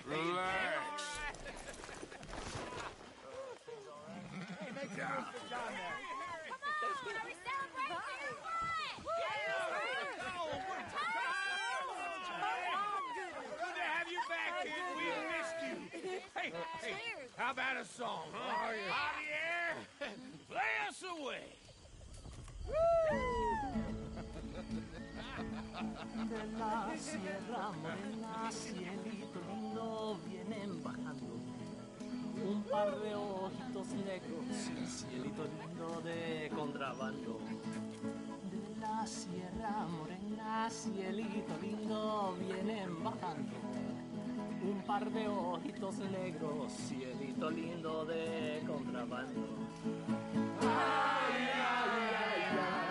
Relax. Hey, make some room for John there. Come on, are we celebrating or what? Good to have you back, kid. We missed you. Hey, how about a song, huh? Javier, play us away. De la sierra morena, cielito lindo, vienen bajando un par de ojitos negros, cielito lindo de contrabando. De la sierra morena, cielito lindo, vienen bajando un par de ojitos negros, cielito lindo de contrabando. Ay, ay, ay, ay,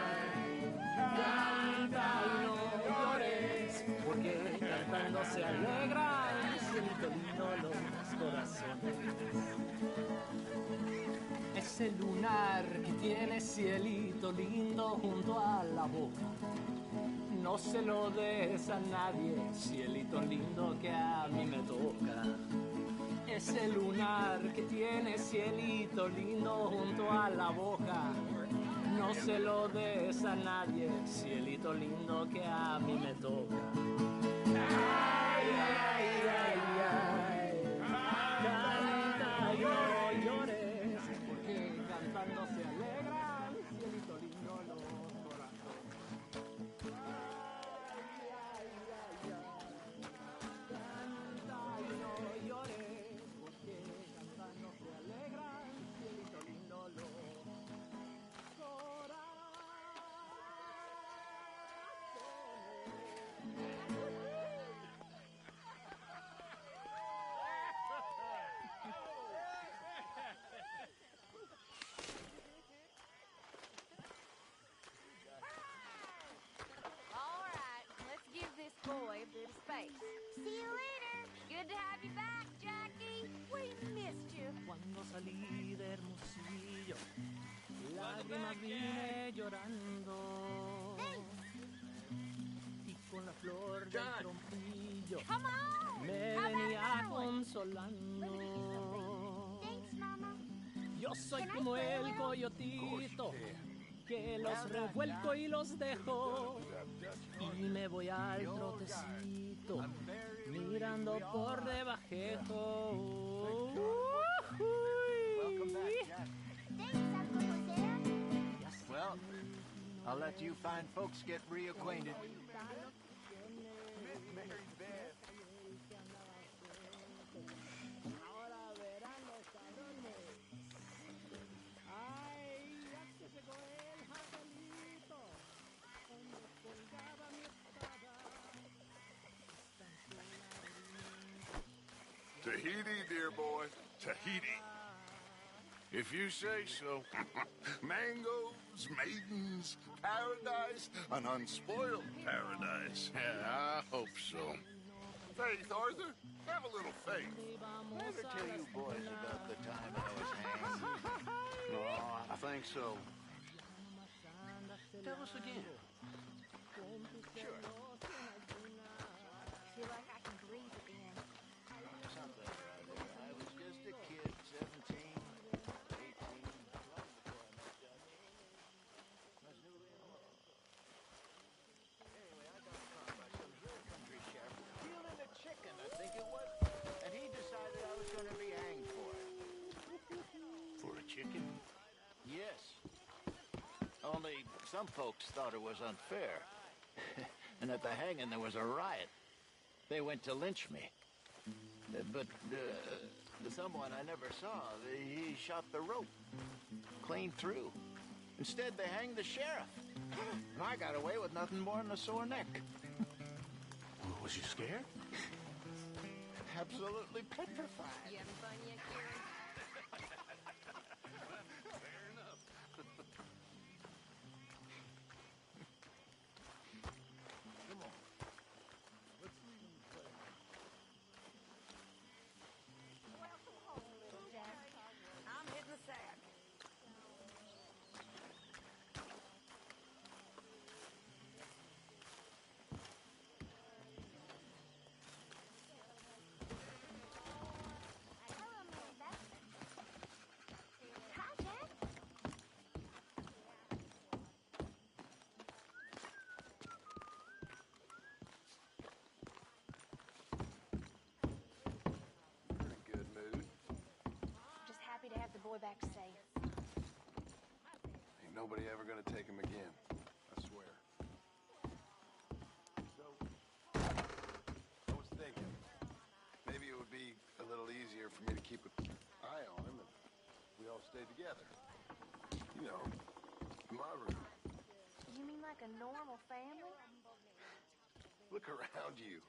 canta y no llores, porque cantando se alegran, cielito lindo los corazones. Ese lunar que tiene cielito lindo junto a la boca, no se lo des a nadie, cielito lindo que a mí me toca. Ese lunar que tiene cielito lindo junto a la boca, no se lo des a nadie, cielito lindo que a mí me toca. Ay, ay, ay, ay, canta y no llores, porque cantando se alegran, cielito lindo los corazones. Boy, a bit of space. See you later. Good to have you back, Jackie. We missed you. Cuando salí de Hermosillo, lágrimas vine llorando. Y con la flor del trompillo Come on. me venía consolando. Thanks, Mama. Yo soy como el coyotito que los revuelco y los dejo, y me voy al trotecito mirando por debajejo. Well, I'll let you fine folks get reacquainted. Tahiti, dear boy, Tahiti. If you say so. Mangoes, maidens, paradise, an unspoiled paradise. Yeah, I hope so. Faith, Arthur, have a little faith. Ever tell you boys about the time I was hanged? Oh, I think so. Tell us again. Sure. I feel like I can breathe again. Something. I was just a kid, 17, 18. Anyway, I got caught by some hill country sheriff stealing a chicken, I think it was. And he decided I was going to be hanged for it. For a chicken? Yes. Only some folks thought it was unfair. And at the hanging, there was a riot. They went to lynch me. But someone I never saw, he shot the rope clean through. Instead, they hanged the sheriff. And I got away with nothing more than a sore neck. Was you scared? Absolutely petrified. You having fun yet, Kieran? Fair enough. Come on. Let's leave him play. Welcome home, little Jack. I'm hitting the sack. boy back safe. Ain't nobody ever gonna take him again. I swear. So, I was thinking, maybe it would be a little easier for me to keep an eye on him if we all stayed together. You know, in my room. You mean like a normal family? Look around you.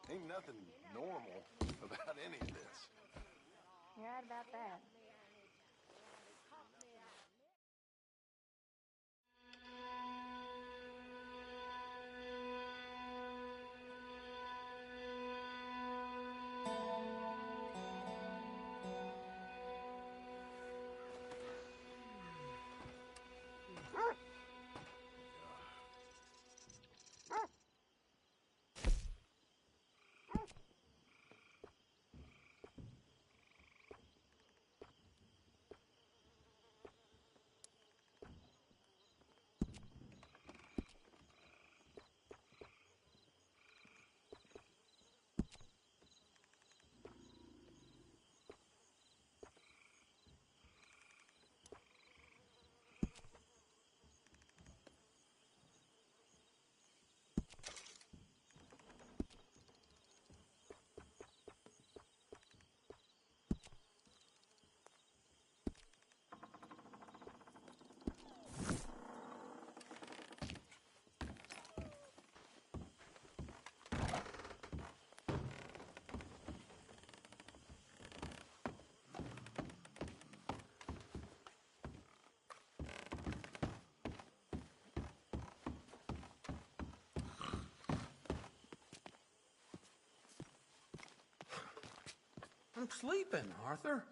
Ain't nothing normal about any of this. You're right about that. I'm sleeping, Arthur.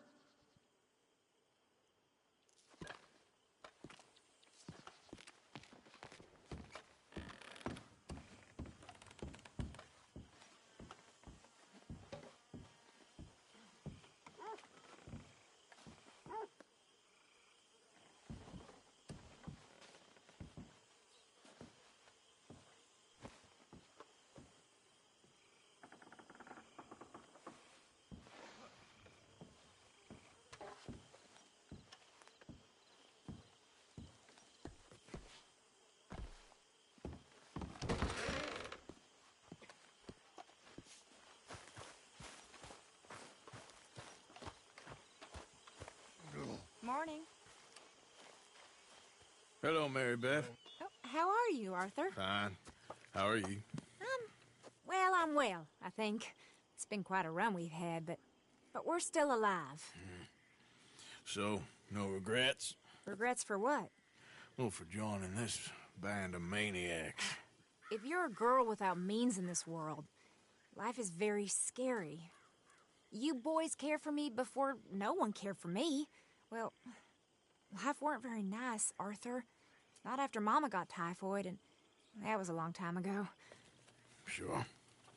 Morning. Hello, Mary Beth. Oh, how are you, Arthur? Fine. How are you? Well, I'm well, I think. It's been quite a run we've had, but we're still alive. So, no regrets? Regrets for what? Well, for joining this band of maniacs. If you're a girl without means in this world, life is very scary. You boys cared for me before no one cared for me. Well, life weren't very nice, Arthur. Not after Mama got typhoid, and that was a long time ago. Sure.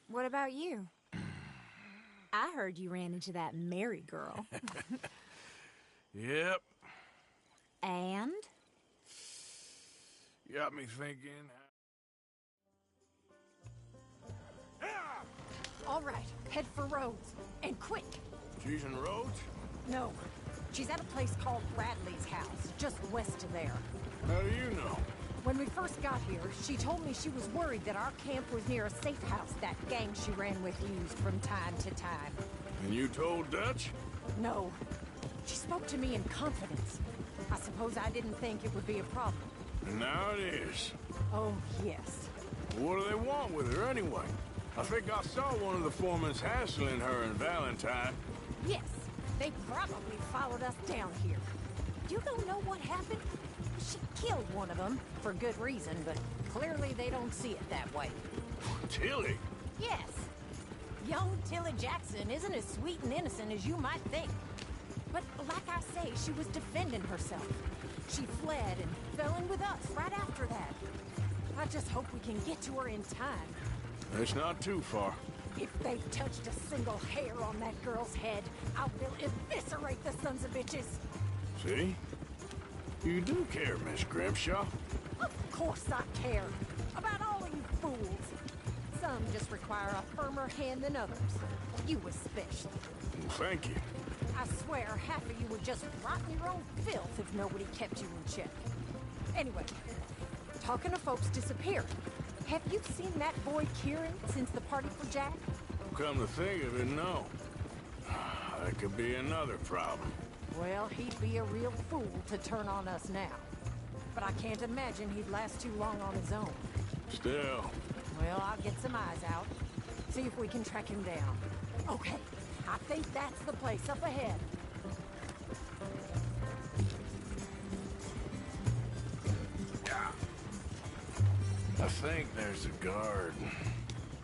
What about you? I heard you ran into that Mary girl. Yep. And? Got me thinking. All right, head for Rhodes. And quick! She's in Rhodes? No, she's at a place called Bradley's house, just west of there. How do you know? When we first got here, she told me she was worried that our camp was near a safe house that gang she ran with used from time to time. And you told Dutch? No, she spoke to me in confidence. I suppose I didn't think it would be a problem. And now it is. Oh, yes. What do they want with her anyway? I think I saw one of the foremans hassling her and Valentine. Yes, they probably followed us down here. You don't know what happened? She killed one of them, for good reason, but clearly they don't see it that way. Tilly? Yes. Young Tilly Jackson isn't as sweet and innocent as you might think. But like I say, she was defending herself. She fled and fell in with us right after that. I just hope we can get to her in time. It's not too far. If they've touched a single hair on that girl's head, I will eviscerate the sons of bitches. See? You do care, Miss Grimshaw. Of course I care. About all of you fools. Some just require a firmer hand than others. You was special. Thank you. I swear half of you would just rot in your own filth if nobody kept you in check. Anyway, talking to folks disappearing. Have you seen that boy Kieran since the party for Jack? Come to think of it, no. That could be another problem. Well, he'd be a real fool to turn on us now. But I can't imagine he'd last too long on his own. Still. Well, I'll get some eyes out. See if we can track him down. Okay, I think that's the place up ahead. Yeah. I think there's a guard.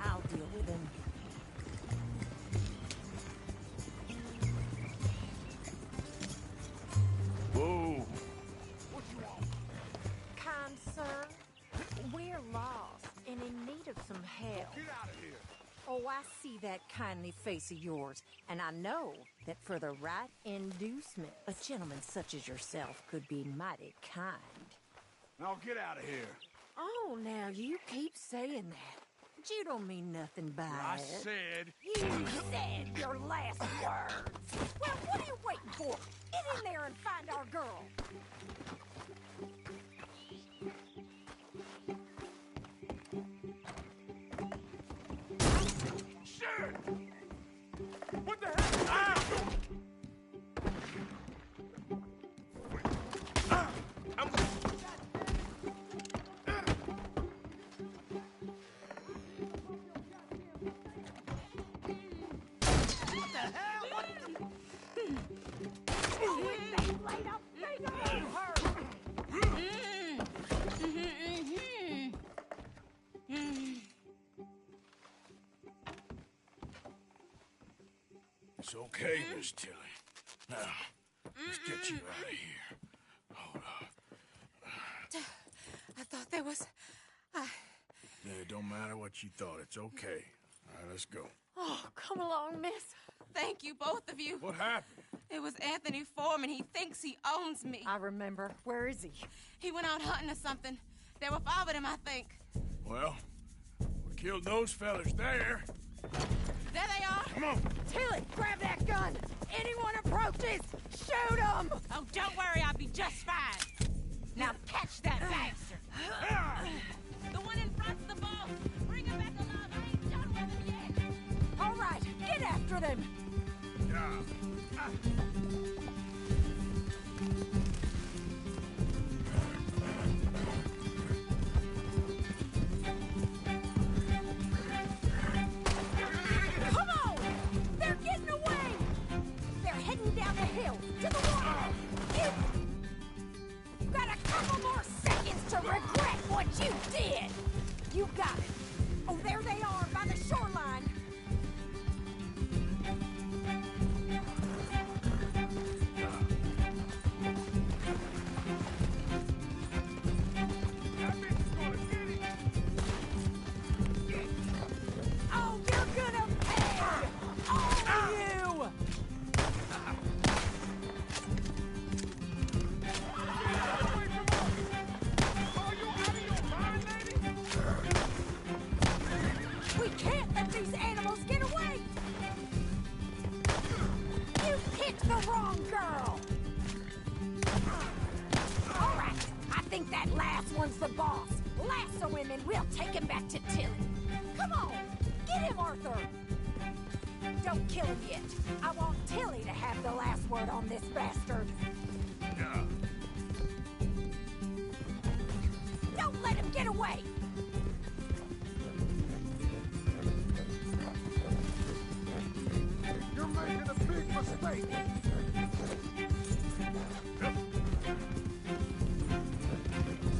I'll deal with him. Whoa. Kind sir, we're lost and in need of some help. Get out of here. Oh, I see that kindly face of yours, and I know that for the right inducement, a gentleman such as yourself could be mighty kind. Now get out of here. Oh, now you keep saying that. But you don't mean nothing by I it. said... You said your last words. Well, what are you waiting for? Get in there and find our girl. Shit! What the hell? Ah! I'm... What the hell? What? Laid up finger on her. It's okay, Miss Tilly. Now, let's get you out of here. Hold up. I thought there was... Yeah, it don't matter what you thought. It's okay. All right, let's go. Oh, come along, miss. Thank you, both of you. What happened? It was Anthony Foreman. He thinks he owns me. I remember. Where is he? He went out hunting or something. There were 5 of them, I think. Well, we killed those fellas there. There they are. Come on. Tilly, grab that gun. Anyone approaches, shoot them. Oh, don't worry. I'll be just fine. Now catch that bastard. The one in front's the boss. Bring him back alive. I ain't done with him yet. All right, get after them. Come on! They're getting away! They're heading down the hill, to the water! You've got a couple more seconds to regret what you did! You got it! Oh, there they are, by the shoreline! Oh, you're gonna pay! All of you! We can't let these animals get away! You picked the wrong girl! All right, I think that last one's the boss. Lasso him and we'll take him back to Tilly. Come on, get him, Arthur! Don't kill him yet. I want Tilly to have the last word on this bastard. Don't let him get away! You're making a big mistake.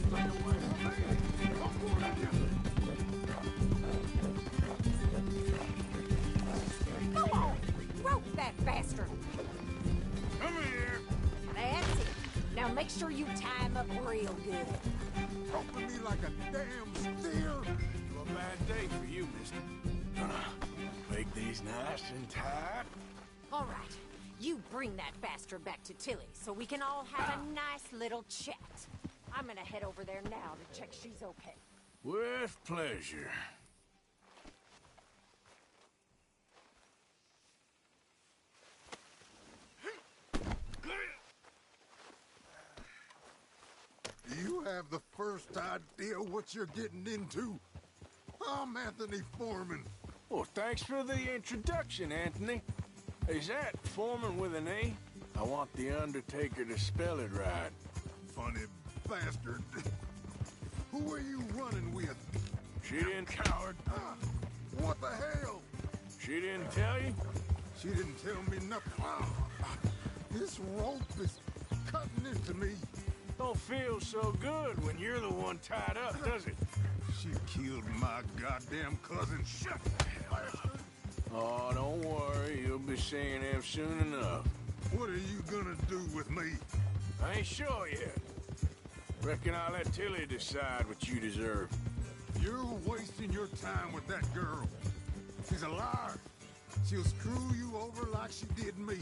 Stay away from me. I'm going at you. Come on! Rope that bastard! Come here. That's it. Now make sure you tie him up real good. Roping me like a damn steer. A bad day for you, mister. Gonna make these nice and tight. All right, you bring that bastard back to Tilly so we can all have a nice little chat. I'm gonna head over there now to check she's okay. With pleasure. you have the first idea what you're getting into? I'm Anthony Foreman. Well, thanks for the introduction, Anthony. Is that Foreman with an A? I want the Undertaker to spell it right. Funny bastard. Who are you running with? She didn't... Coward. What the hell? She didn't tell you? She didn't tell me nothing. This rope is cutting into me. Don't feel so good when you're the one tied up, does it? She killed my goddamn cousin. Shut the hell up. Oh, don't worry. You'll be seeing him soon enough. What are you gonna do with me? I ain't sure yet. Reckon I'll let Tilly decide what you deserve. You're wasting your time with that girl. She's a liar. She'll screw you over like she did me.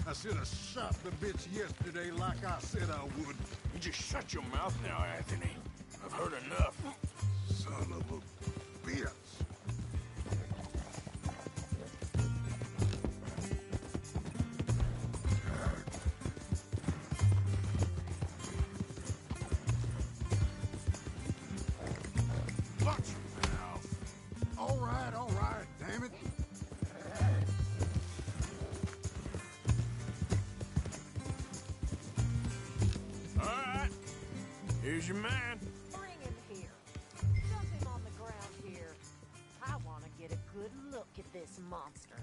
I should have shot the bitch yesterday like I said I would. You just shut your mouth now, Anthony. I've heard enough. Son of a bitch. Watch your mouth. All right, damn it. All right. Here's your man. Bring him here. Dump him on the ground here. I want to get a good look at this monster.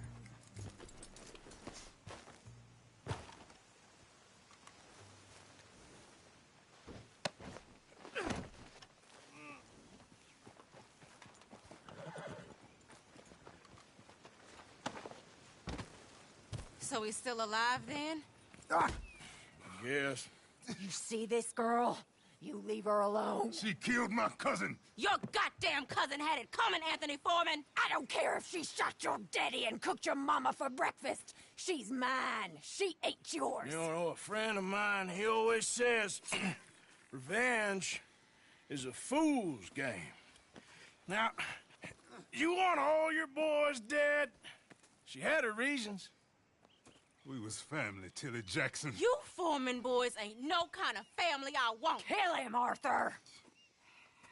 So he's still alive then? Yes. You see this girl? You leave her alone. She killed my cousin. Your goddamn cousin had it coming, Anthony Foreman! I don't care if she shot your daddy and cooked your mama for breakfast. She's mine. She ate yours. You know, a friend of mine, he always says, revenge is a fool's game. Now, you want all your boys dead? She had her reasons. We was family, Tilly Jackson. You Foreman boys ain't no kind of family I want. Kill him, Arthur.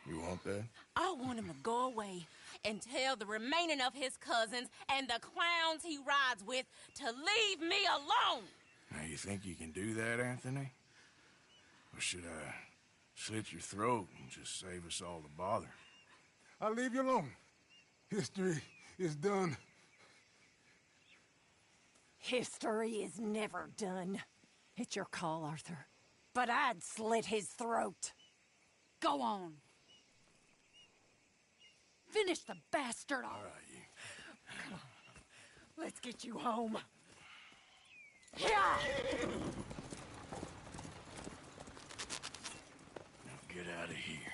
You want that? I want him to go away and tell the remaining of his cousins and the clowns he rides with to leave me alone. Now, you think you can do that, Anthony? Or should I slit your throat and just save us all the bother? I'll leave you alone. History is done. History is never done. It's your call, Arthur. But I'd slit his throat. Go on. Finish the bastard off. All right, you. Come on. Let's get you home. Yeah! Now get out of here.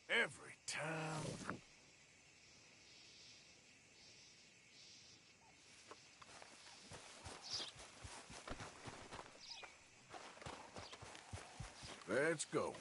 Every time. Let's go.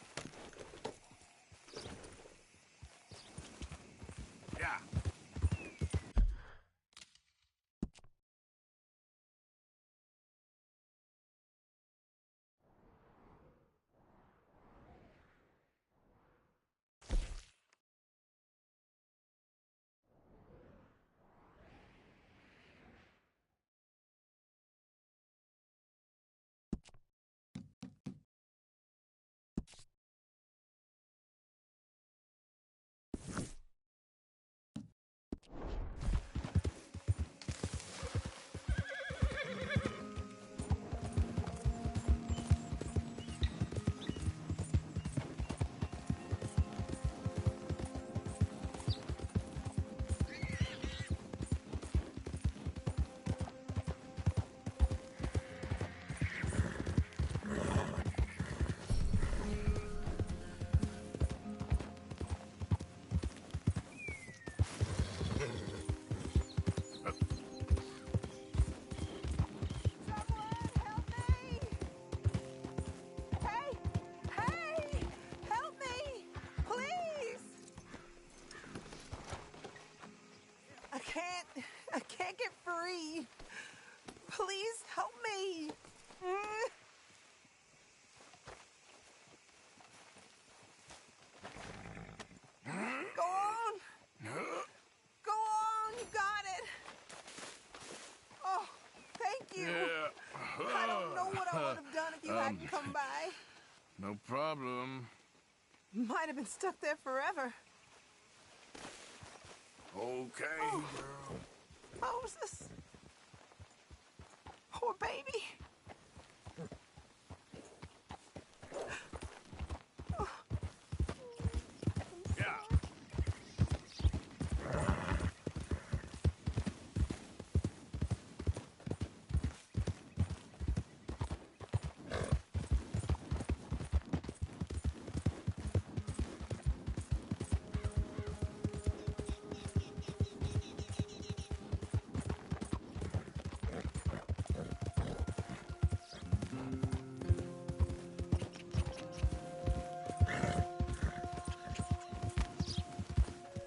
free. Please help me. Go on. Go on, you got it. Oh, thank you. Yeah. I don't know what I would have done if you hadn't come by. No problem. Might have been stuck there forever. Okay, girl. Moses. Poor baby. Yeah.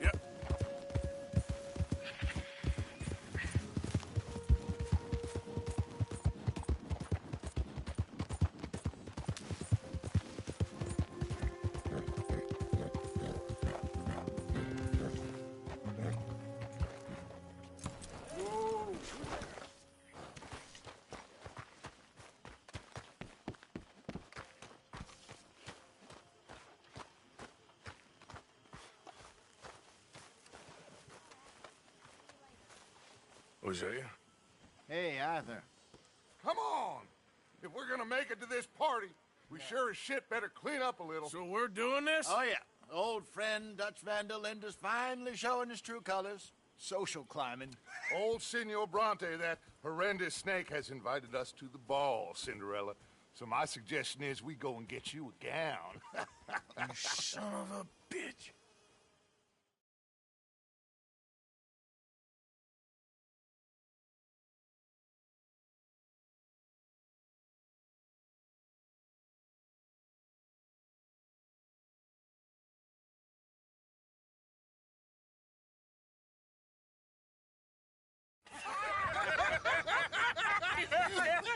Yep. Whoa. Hosea? Hey, Arthur. Come on! If we're gonna make it to this party, we sure as shit better clean up a little. So we're doing this? Oh, yeah. Old friend Dutch Van der Linde's finally showing his true colors. Social climbing. Old Senor Bronte, that horrendous snake, has invited us to the ball, Cinderella. So my suggestion is we go and get you a gown. You son of a bitch.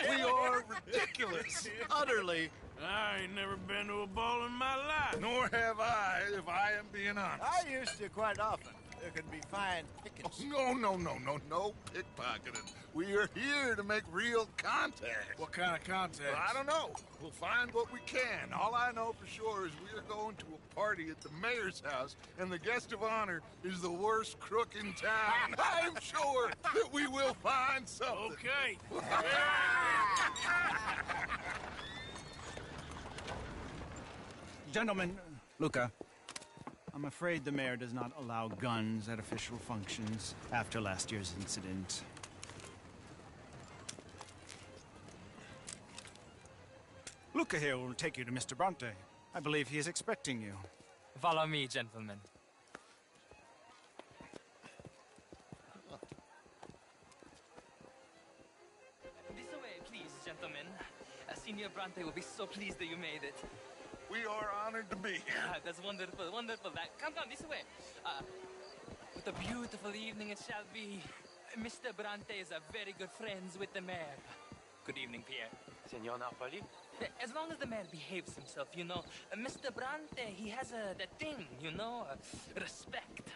We are ridiculous. Utterly. I ain't never been to a ball in my life. Nor have I, if I am being honest. I used to quite often. There can be fine pickings. No pickpocketing. We are here to make real contact. What kind of contact? Well, I don't know. We'll find what we can. All I know for sure is we are going to a party at the mayor's house, and the guest of honor is the worst crook in town. I'm sure that we will find something. Okay. Gentlemen, Luca, I'm afraid the mayor does not allow guns at official functions after last year's incident. Luca here will take you to Mr. Bronte. I believe he is expecting you. Follow me, gentlemen. This way, please, gentlemen. Senior Bronte will be so pleased that you made it. We are honored to be here. That's wonderful, wonderful. Come, this way. What a beautiful evening it shall be. Mr. Bronte is a very good friends with the mayor. Good evening, Pierre. Senor Napoli? As long as the mayor behaves himself, you know. Mr. Bronte, he has that thing, you know, respect.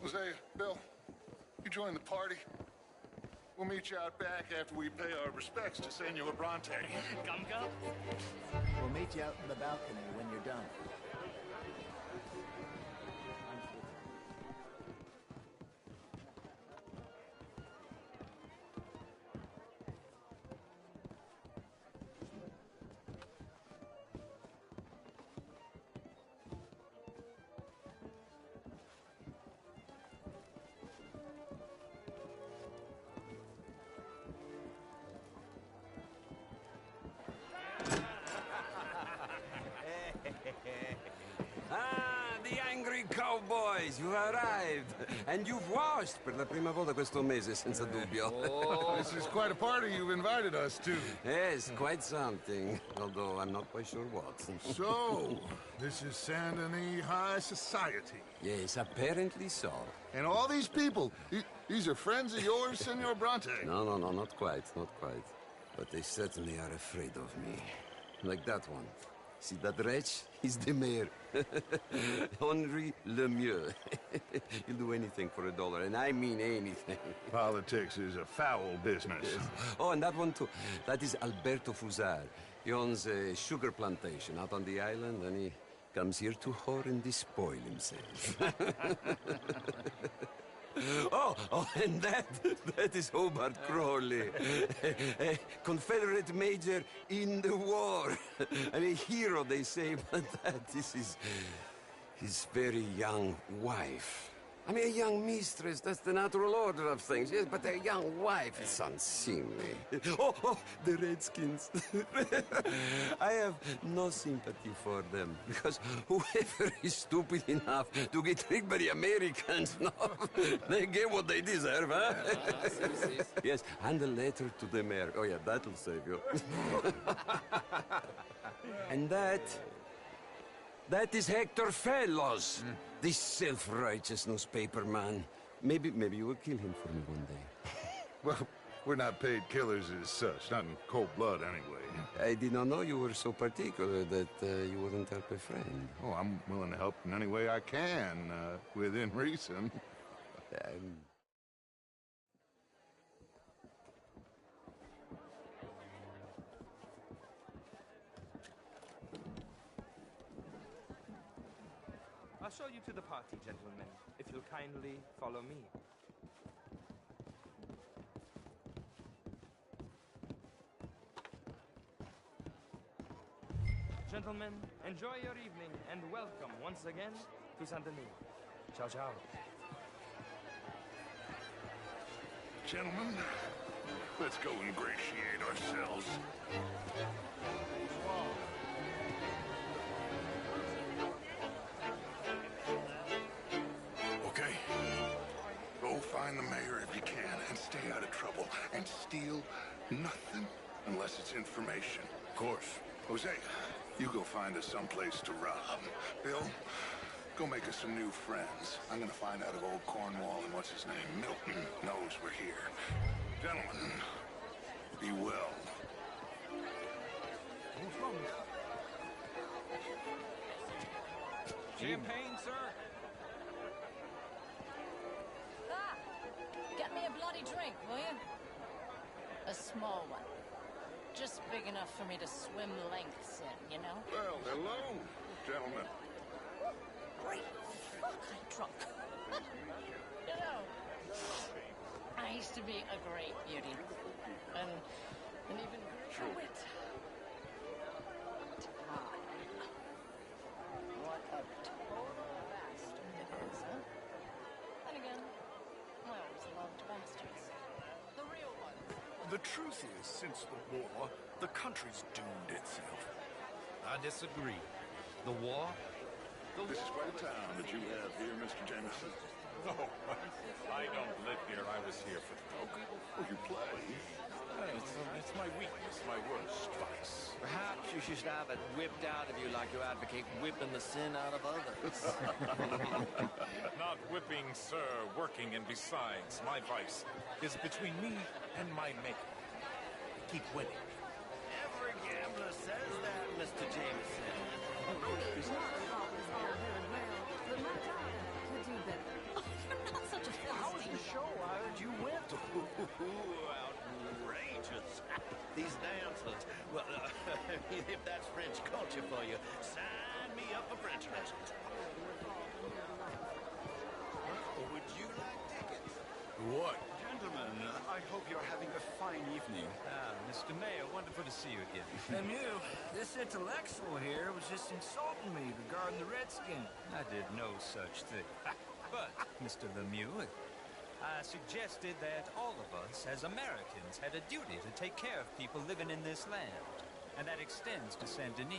Hosea, Bill, you join the party. We'll meet you out back after we pay our respects to Senor Bronte. Come. We'll meet you out in the balcony when you're done. boys, you arrived. And you've washed per la prima volta questo mese, senza dubbio. This is quite a party you've invited us to. Yes, quite something. Although I'm not quite sure what. So, this is Saint Denis High Society. Yes, apparently so. And all these people, these are friends of yours, Senor Bronte? No, not quite, not quite. But they certainly are afraid of me. Like that one. See that wretch? He's the mayor. Henri Lemieux. He'll do anything for $1, and I mean anything. Politics is a foul business. Yes. Oh, and that one too. That is Alberto Fusar. He owns a sugar plantation out on the island, and he comes here to whore and despoil himself. Oh, and that is Hobart Crawley, a Confederate major in the war. I mean, a hero, they say, but that is his very young wife. I mean, a young mistress, that's the natural order of things, yes, but a young wife is unseemly. Oh, the Redskins. I have no sympathy for them, because whoever is stupid enough to get tricked by the Americans, no, they get what they deserve, huh? Yes, and a letter to the mayor. Oh, yeah, that'll save you. And that is Hector Fellows. This self-righteous newspaper man. Maybe you will kill him for me one day. Well, we're not paid killers as such, not in cold blood anyway. I did not know you were so particular that you wouldn't help a friend. Oh, I'm willing to help in any way I can, within reason. I'll show you to the party, gentlemen, if you'll kindly follow me. Gentlemen, enjoy your evening and welcome once again to Saint Denis. Ciao, ciao. Gentlemen, let's go ingratiate ourselves. Okay. Go find the mayor if you can and stay out of trouble. And steal nothing unless it's information. Of course. Jose, you go find us someplace to rob. Bill, go make us some new friends. I'm gonna find out if old Cornwall and what's his name, Milton, knows we're here. Gentlemen, be well. Champagne, sir? Ah! Get me a bloody drink, will you? A small one. Just big enough for me to swim lengths in, you know? Well, hello, gentlemen. Great fuck, I'm drunk. You know, I used to be a great beauty. And even greater wit. What a total bastard it is, huh? And again, I always loved bastards. The real ones. The truth is, since the war, the country's doomed itself. I disagree. The war? This is quite a town that you have here, Mr. Jameson. No, I don't live here. I was here for the poker. Oh, you play? It's my weakness, my worst vice. Perhaps you should have it whipped out of you like you advocate whipping the sin out of others. Not whipping, sir, working, and besides, my vice is between me and my maker. Keep winning. Every gambler says that, Mr. Jameson. Not such a How was philistine. the show? I heard you went. Outrageous. These dancers. Well, if that's French culture for you, sign me up for French lessons. Would you like tickets? What? Gentlemen, I hope you're having a fine evening. Mr. Mayor, wonderful to see you again. Lemieux, this intellectual here was just insulting me regarding the Redskins. I did no such thing. But, Mr. Lemieux, I suggested that all of us, as Americans, had a duty to take care of people living in this land. And that extends to Saint Denis.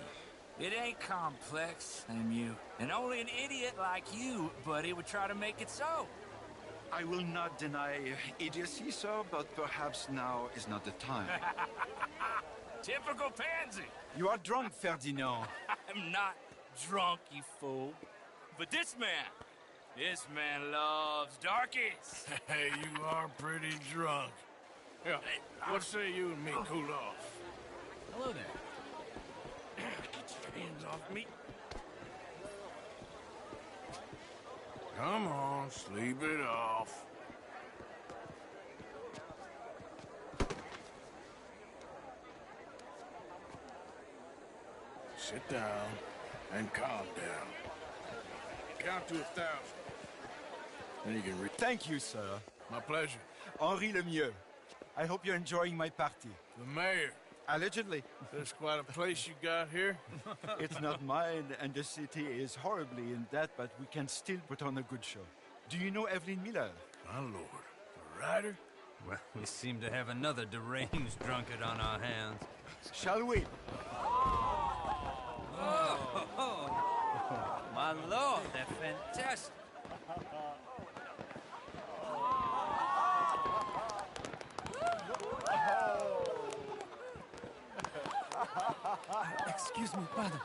It ain't complex, you. And only an idiot like you, buddy, would try to make it so. I will not deny idiocy, sir, but perhaps now is not the time. Typical pansy. You are drunk, Ferdinand. I'm not drunk, you fool. But this man loves darkies. Hey, you are pretty drunk. Yeah, what say you and me cool off? Hello there. Get your hands off me. Come on, sleep it off. Sit down and calm down. Count to 1,000. Then you can read. Thank you, sir. My pleasure. Henri Lemieux. I hope you're enjoying my party. The mayor. Allegedly. There's quite a place you got here. It's not mine, and the city is horribly in debt, but we can still put on a good show. Do you know Evelyn Miller? My lord. A writer? Well, we seem to have another deranged drunkard on our hands. Shall we? Oh, my lord, they're fantastic. Excuse me, pardon.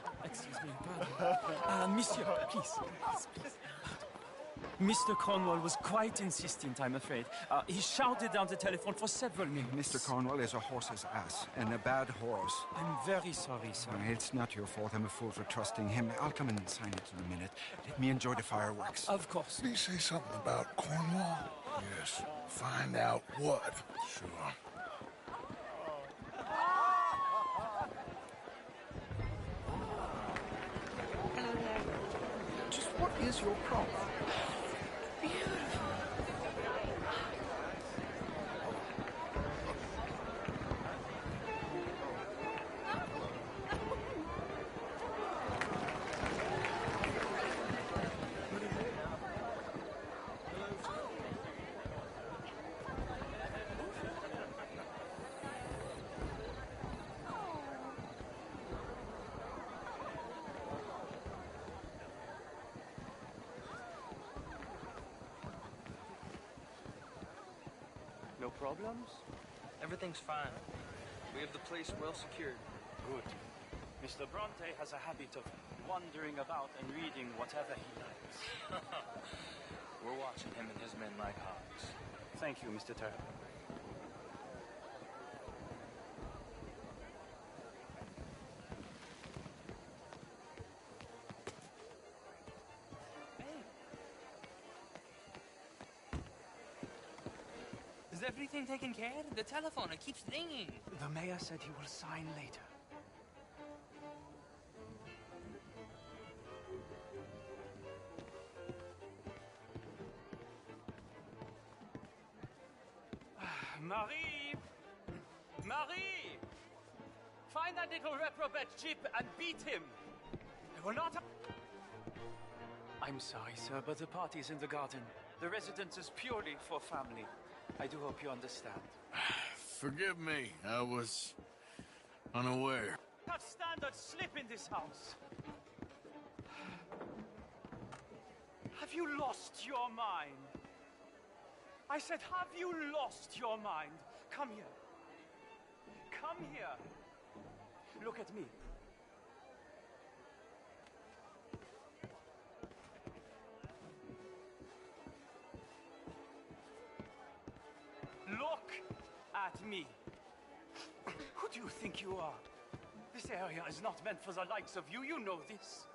Monsieur, please. Mr. Cornwall was quite insistent, I'm afraid. He shouted down the telephone for several minutes. Mr. Cornwall is a horse's ass, and a bad horse. I'm very sorry, sir. It's not your fault. I'm a fool for trusting him. I'll come and sign it in a minute. Let me enjoy the fireworks. Of course. Did he say something about Cornwall? Yes. Find out what. Sure. Just what is your problem? No problems? Everything's fine. We have the place well secured. Good. Mr. Bronte has a habit of wandering about and reading whatever he likes. We're watching him and his men like hawks. Thank you, Mr. Turner. Is everything taken care of? The telephone, it keeps ringing. The mayor said he will sign later. Marie! Marie! Find that little reprobate Chip and beat him! I will not... I'm sorry, sir, but the party's in the garden. The residence is purely for family. I do hope you understand. Forgive me. I was unaware. Have standards slip in this house. Have you lost your mind? I said, have you lost your mind? Come here. Come here. Look at me. Look at me. Who do you think you are? This area is not meant for the likes of you. You know this.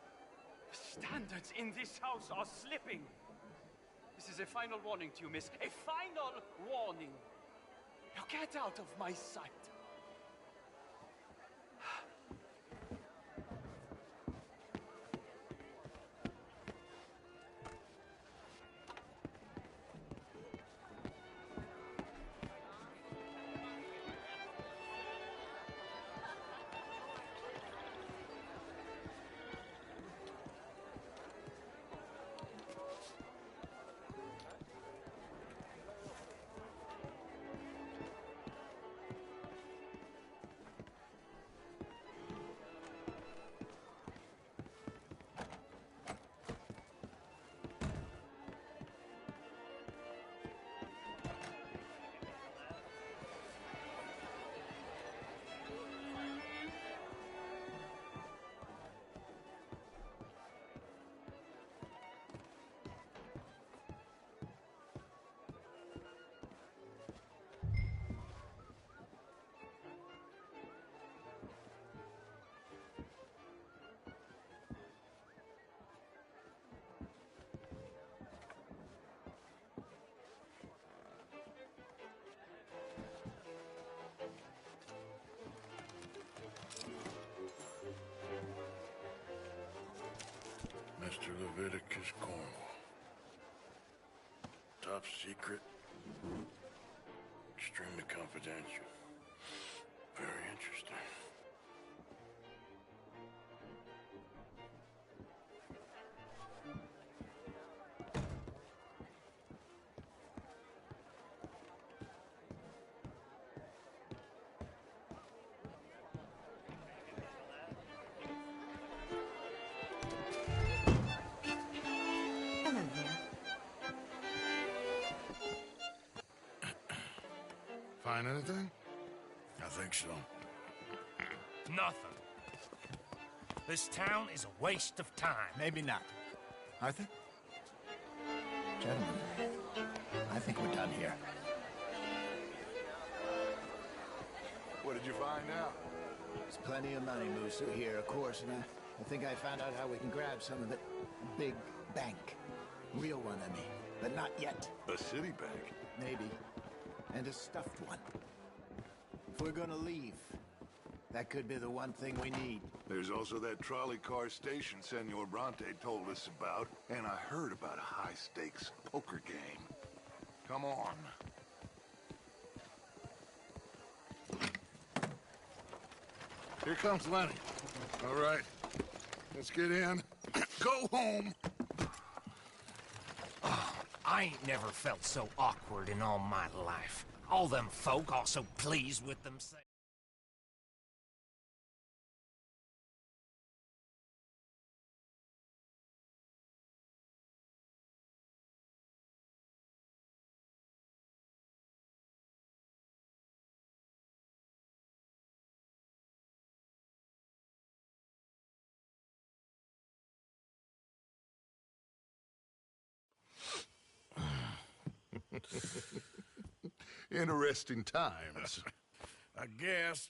Standards in this house are slipping. This is a final warning to you, miss. A final warning. Now get out of my sight. Leviticus Cornwall. Top secret. Extremely confidential. Very interesting. Hello there. Find anything? I think so. Nothing. This town is a waste of time. Maybe not. Arthur? Gentlemen, I think we're done here. What did you find out? There's plenty of money moves through here, of course, and I think I found out how we can grab some of it. Big bank. Real one, I mean. But not yet. A city bank? Maybe. And a stuffed one. If we're gonna leave, that could be the one thing we need. There's also that trolley car station Senor Bronte told us about, and I heard about a high-stakes poker game. Come on. Here comes Lenny. All right. Let's get in. Go home. I ain't never felt so awkward in all my life. All them folk all so pleased with themselves. Interesting times. I guess.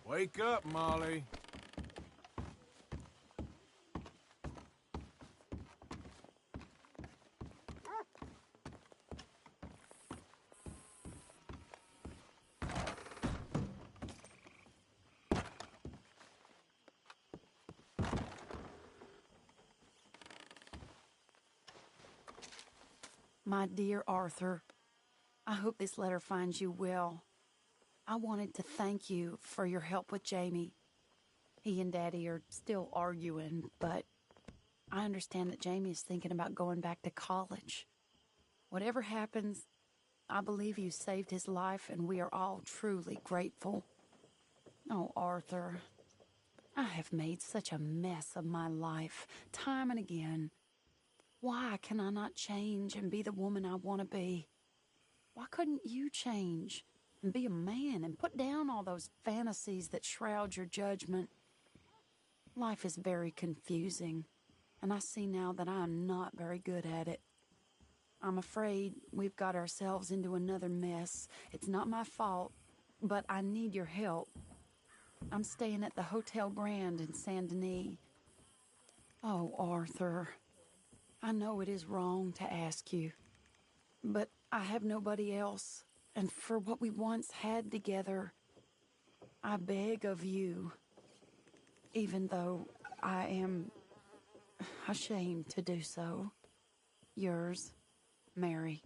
Wake up, Molly. My dear Arthur, I hope this letter finds you well. I wanted to thank you for your help with Jamie. He and Daddy are still arguing, but I understand that Jamie is thinking about going back to college. Whatever happens, I believe you saved his life, and we are all truly grateful. Oh, Arthur, I have made such a mess of my life, time and again. Why can I not change and be the woman I want to be? Why couldn't you change and be a man and put down all those fantasies that shroud your judgment? Life is very confusing, and I see now that I am not very good at it. I'm afraid we've got ourselves into another mess. It's not my fault, but I need your help. I'm staying at the Hotel Grand in Saint Denis. Oh, Arthur, I know it is wrong to ask you, but I have nobody else. And for what we once had together, I beg of you, even though I am ashamed to do so. Yours, Mary.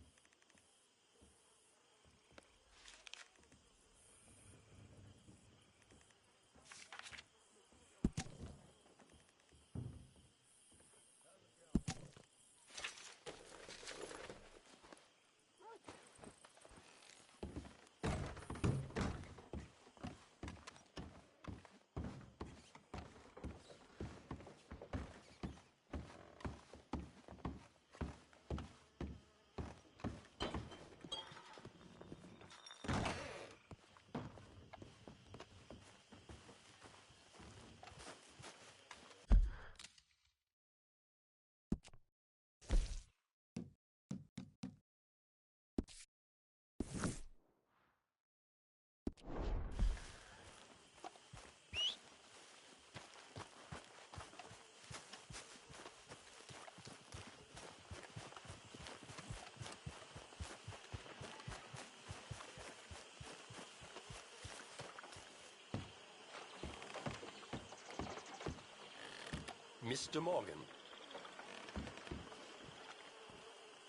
Mr. Morgan.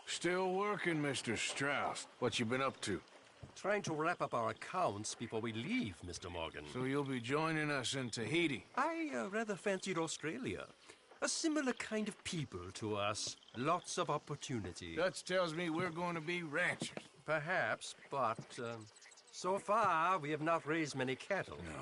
Still working, Mr. Strauss. What you been up to? Trying to wrap up our accounts before we leave, Mr. Morgan. So you'll be joining us in Tahiti? I rather fancied Australia. A similar kind of people to us. Lots of opportunity. Dutch tells me we're going to be ranchers. Perhaps, but so far we have not raised many cattle. No.